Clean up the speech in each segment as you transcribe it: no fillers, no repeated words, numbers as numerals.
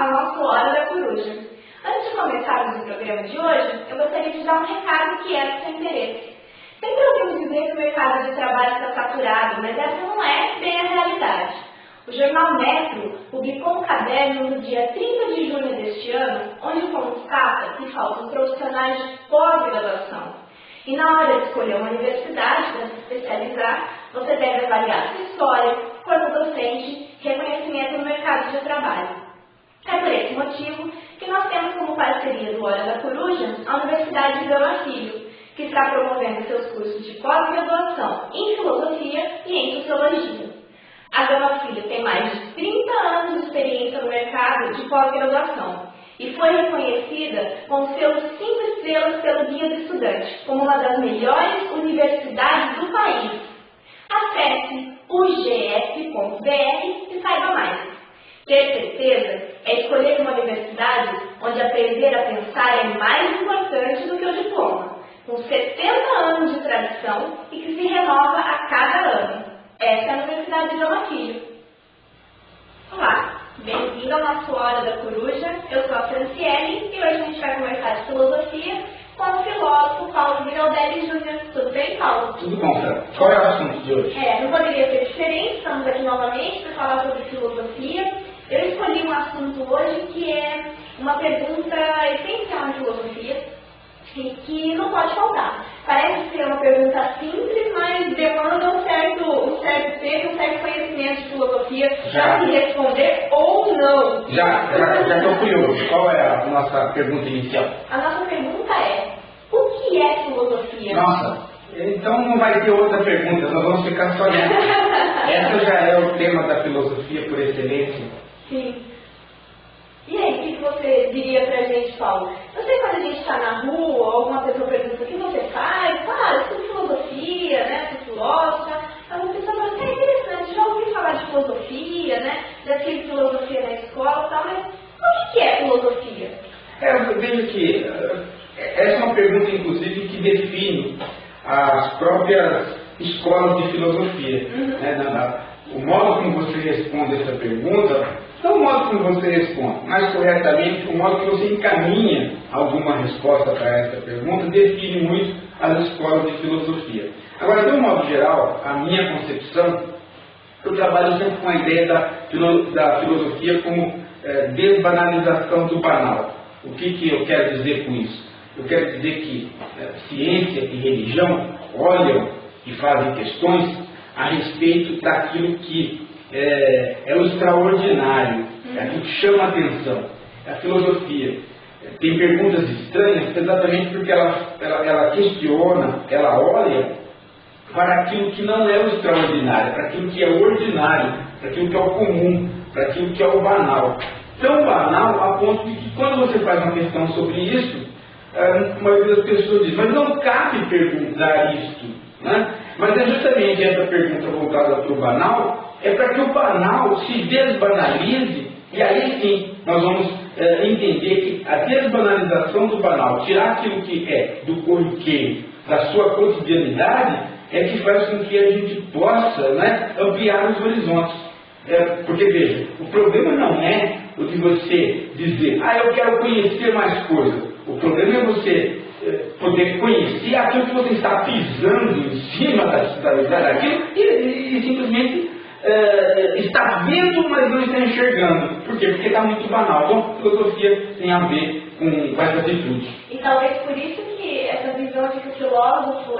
ao nosso Hora da Coruja. Antes de começarmos o programa de hoje, eu gostaria de dar um recado que é do seu interesse. Sempre ouvimos dizer que o mercado de trabalho está saturado, mas essa não é bem a realidade. O jornal Metro publicou um caderno no dia 30 de junho deste ano, onde constata que faltam profissionais de pós-graduação. E na hora de escolher uma universidade para se especializar, você deve avaliar sua história, corpo docente, reconhecimento no mercado de trabalho. É por esse motivo que nós temos como parceria do Hora da Coruja a Universidade Gama Filho, que está promovendo seus cursos de pós-graduação em Filosofia e em Sociologia. A Gama Filho tem mais de 30 anos de experiência no mercado de pós-graduação e foi reconhecida com seus 5 estrelas pelo Guia do Estudante como uma das melhores universidades do país. Acesse ugf.br e saiba mais. Ter certeza é escolher uma universidade onde aprender a pensar é mais importante do que o diploma, com 70 anos de tradição e que se renova a cada ano. Essa é a Universidade de Gama Filho. Olá, bem-vindo ao nosso Hora da Coruja. Eu sou a Franciele e hoje a gente vai conversar de filosofia com o filósofo Paulo Giraldelli Júnior. Tudo bem, Paulo? Tudo bom, Fran. Qual é o assunto de hoje? Não poderia ser diferente, estamos aqui novamente para falar sobre filosofia. Eu escolhi um assunto hoje que é uma pergunta essencial em filosofia e que não pode faltar. Parece ser uma pergunta simples, mas demanda um certo tempo, um certo conhecimento de filosofia para se responder ou não. Já estou curioso. Qual é a nossa pergunta inicial? A nossa pergunta é: o que é filosofia? Nossa, então não vai ter outra pergunta, nós vamos ficar só nessa. Essa já é o tema da filosofia por excelência. Sim. E aí, o que você diria pra gente, Paulo? Eu sei quando a gente está na rua, alguma pessoa pergunta o que você faz, eu estudo filosofia, né, sou filósofa, aí uma pessoa fala assim, é interessante, já ouvi falar de filosofia, né, já tive filosofia na escola e tal, mas o que é filosofia? Eu vejo que essa é uma pergunta, inclusive, que define as próprias escolas de filosofia. Né? O modo como você responde essa pergunta, não o modo como você responde, mais corretamente, o modo que você encaminha alguma resposta para essa pergunta, define muito as escolas de filosofia. Agora, de um modo geral, a minha concepção, eu trabalho sempre com a ideia da filosofia como desbanalização do banal. O que eu quero dizer com isso? Eu quero dizer que ciência e religião olham e fazem questões a respeito daquilo que é o extraordinário, é aquilo que chama a atenção. A filosofia tem perguntas estranhas exatamente porque ela questiona, ela olha para aquilo que não é o extraordinário, para aquilo que é o ordinário, para aquilo que é o comum, para aquilo que é o banal. Tão banal a ponto de que quando você faz uma questão sobre isso, a maioria das pessoas diz, mas não cabe perguntar isto, né? Mas é justamente essa pergunta voltada para o banal, é para que o banal se desbanalize, e aí sim nós vamos entender que a desbanalização do banal, tirar aquilo que é do corriqueiro, da sua cotidianidade, é que faz com que a gente possa, né, ampliar os horizontes. Porque veja, o problema não é o de você dizer, eu quero conhecer mais coisas. O problema é você poder conhecer aquilo que você está pisando em cima daquilo e simplesmente está vendo, mas não está enxergando. Por quê? Porque está muito banal. Então, filosofia tem a ver com essa atitude. E talvez por isso que essa visão de que o filósofo,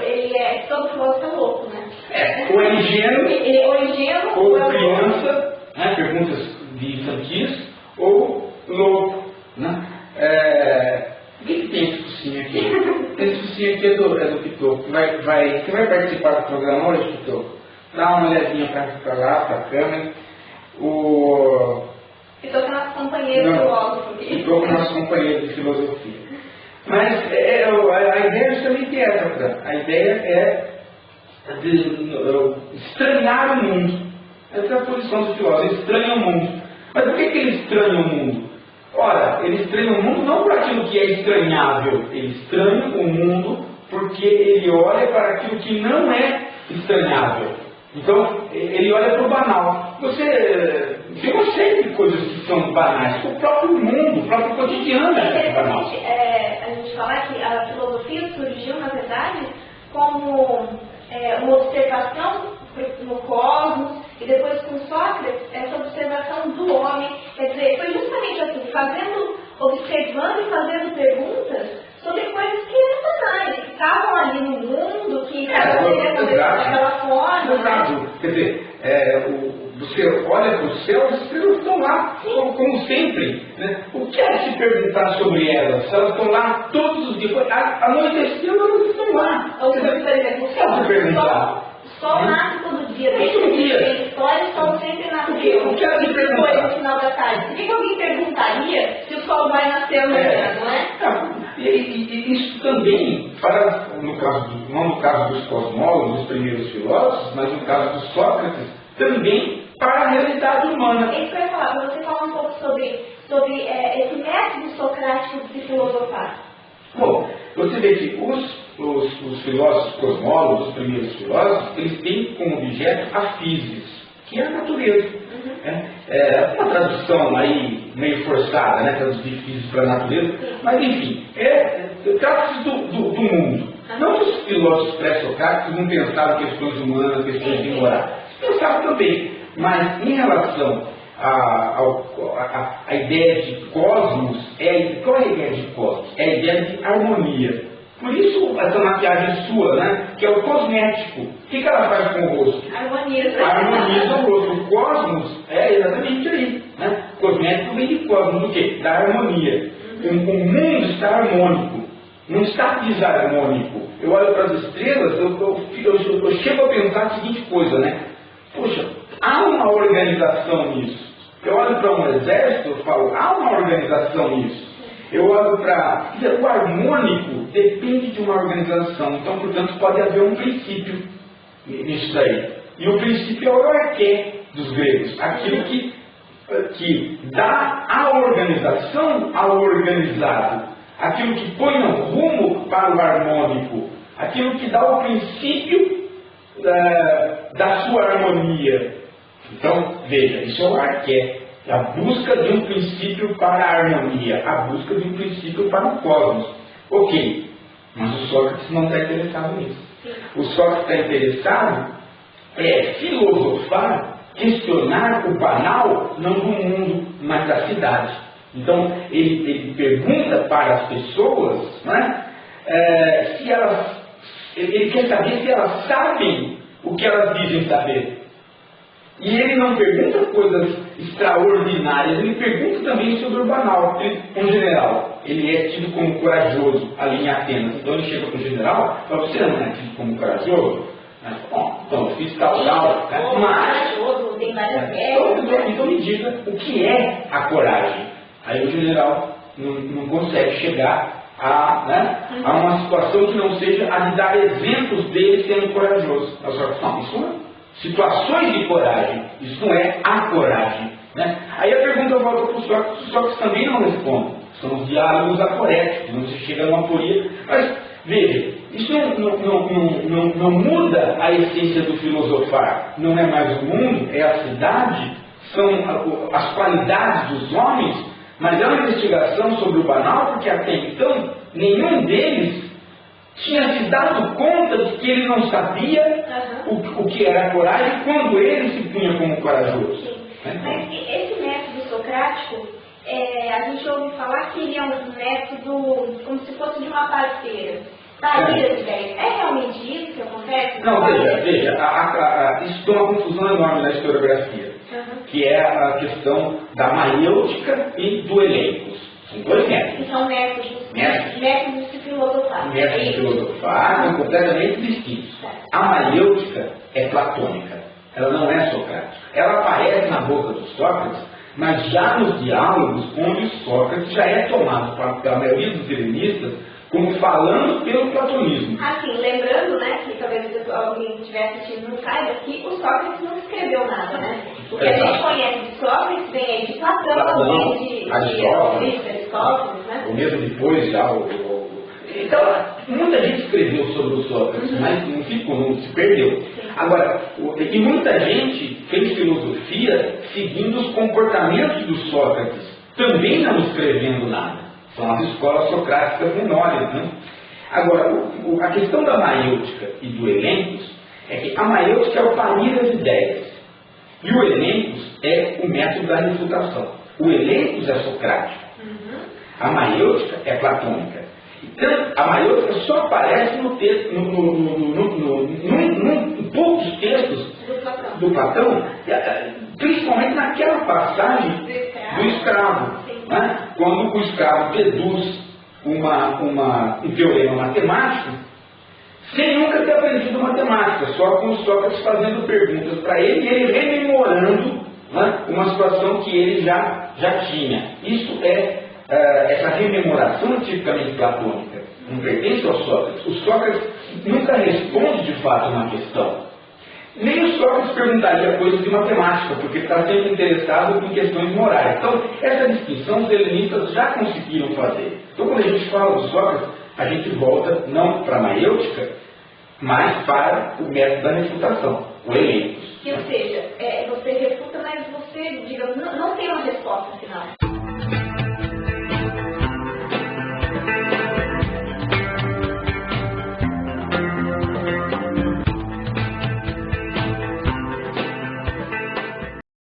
todo filósofo é louco, né? Ou é ingênuo, ou criança, né? Perguntas de infantis, ou louco, né? O que tem esse focinho aqui? Esse focinho aqui é do Pitoco. Você vai participar do programa hoje, Pitoco? Dá uma olhadinha para lá, para a câmera. Pitoco é nosso companheiro filósofo aqui. Pitoco é nosso companheiro de filosofia. Mas a ideia é justamente essa, Fran. A ideia é de estranhar o mundo. Essa é a posição do filósofo, ele estranha o mundo. Mas por que ele estranha o mundo? Ora, ele estranha o mundo não por aquilo que é estranhável, ele estranha o mundo porque ele olha para aquilo que não é estranhável. Então, ele olha para o banal. Você tem uma série de coisas que são banais. O próprio mundo, o próprio cotidiano é banal. A gente falar que a filosofia surgiu, na verdade, como uma observação no cosmos, e depois com Sócrates, essa observação do homem. Quer dizer, foi justamente assim, observando e fazendo perguntas sobre coisas que eram banais, que estavam ali no mundo, que daquela forma. Exato. Quer dizer, você olha para o céu, as estrelas estão lá, como sempre. Né? O que é se perguntar sobre elas? Elas estão lá todos os dias. A noite as estrelas não estão lá. Ou seja, por exemplo, se perguntar. O sol nasce todo dia, tem história, o sol sempre nasce. O que ela se perguntar? No final da tarde. Por que alguém perguntaria se o sol vai nascer amanhã, não é? E isso também, não no caso dos cosmólogos, dos primeiros filósofos, mas no caso dos Sócrates, também para a realidade humana. É isso que eu ia falar, para você falar um pouco sobre esse método socrático de se filosofar. Bom, você vê que os filósofos cosmólogos, os primeiros filósofos, eles têm como objeto a physis, que é a natureza. Uma tradução aí meio forçada, né? Traduzir physis para a natureza, mas enfim, trata-se do mundo. Não que os filósofos pré-socráticos não pensavam questões humanas, questões de moral. Pensavam também, mas em relação a ideia de cosmos, qual é a ideia de cosmos? É a ideia de harmonia. Por isso, essa maquiagem sua, né, que é o cosmético, o que ela faz com o rosto? Harmoniza o rosto. O cosmos é exatamente aí. Né? O cosmético vem de cosmos, do quê? Da harmonia. O mundo está harmônico, não está desarmônico. Eu olho para as estrelas, eu chego a pensar a seguinte coisa, né? Poxa, há uma organização nisso. Eu olho para um exército e falo, há uma organização nisso. Eu olho para... O harmônico depende de uma organização. Então, portanto, pode haver um princípio nisso daí. E o princípio é o arqué dos gregos. Aquilo que dá a organização ao organizado. Aquilo que põe um rumo para o harmônico. Aquilo que dá o princípio da sua harmonia. Então, veja, isso é o arqué. A busca de um princípio para a harmonia, a busca de um princípio para o cosmos. Ok, mas o Sócrates não está interessado nisso. O Sócrates está interessado filosofar, questionar o banal, não do mundo, mas da cidade. Então, ele pergunta para as pessoas, né, se elas... Ele quer saber se elas sabem o que elas dizem saber. E ele não pergunta coisas extraordinárias, ele pergunta também sobre o banal. Um general, ele é tido como corajoso ali em Atenas. Então ele chega para o general e fala, você não é tido como corajoso? Bom, então eu fiz tal, mas... Então me diga o que é a coragem. Aí o general não consegue chegar a uma situação que não seja a de dar exemplos dele sendo corajoso. Não, isso não é. Situações de coragem, isso não é a coragem. Né? Aí a pergunta volta para o Sócrates também não responde. São os diálogos acoréticos, não se chega a uma aporia. Mas, veja, isso não muda a essência do filosofar. Não é mais o mundo, é a cidade, são as qualidades dos homens, mas é uma investigação sobre o banal, porque até então nenhum deles tinha se dado conta de que ele não sabia o que era coragem quando ele se punha como corajoso. Mas esse método socrático, a gente ouve falar que ele é um método como se fosse de uma parceira. Parceira de ideias. É realmente isso que acontece? Não, veja, isso tem uma confusão enorme na historiografia, que é a questão da maiêutica e do elencos. São dois métodos. São métodos de filosofar. Métodos de filosofar são completamente distintos. A maiêutica é platônica, ela não é socrática. Ela aparece na boca do Sócrates, mas já nos diálogos onde o Sócrates já é tomado pela maioria dos helenistas como falando pelo platonismo. Assim, lembrando, né, que talvez alguém estiver assistindo não saiba, que o Sócrates não escreveu nada, né? O que a gente conhece de Sócrates vem aí de Platão, vem de Aristóteles, né? Ou mesmo depois já Então, muita gente escreveu sobre o Sócrates, mas não ficou, não se perdeu. Agora, e muita gente fez filosofia seguindo os comportamentos do Sócrates, também não escrevendo nada. São as escolas socráticas menores, né? Agora, a questão da maiêutica e do elencos é que a maiêutica é o parir das ideias, e o elencos é o método da refutação. O elencos é socrático, a maiêutica é platônica. Então, a maiêutica só aparece no texto, em poucos textos do Platão, principalmente naquela passagem do escravo, né? Quando o escravo deduz um teorema matemático, sem nunca ter aprendido matemática, só com o Sócrates fazendo perguntas para ele e ele rememorando, né, uma situação que ele já tinha. Isso essa rememoração tipicamente platônica, não pertence ao Sócrates. O Sócrates nunca responde de fato uma questão. Nem o Sócrates perguntaria coisas de matemática, porque está sempre interessado em questões morais. Então, essa distinção os helenistas já conseguiram fazer. Então, quando a gente fala do Sócrates, a gente volta não para a maiêutica, mas para o método da refutação, o elencos. Ou seja, você refuta, mas você, digamos, não tem uma resposta final.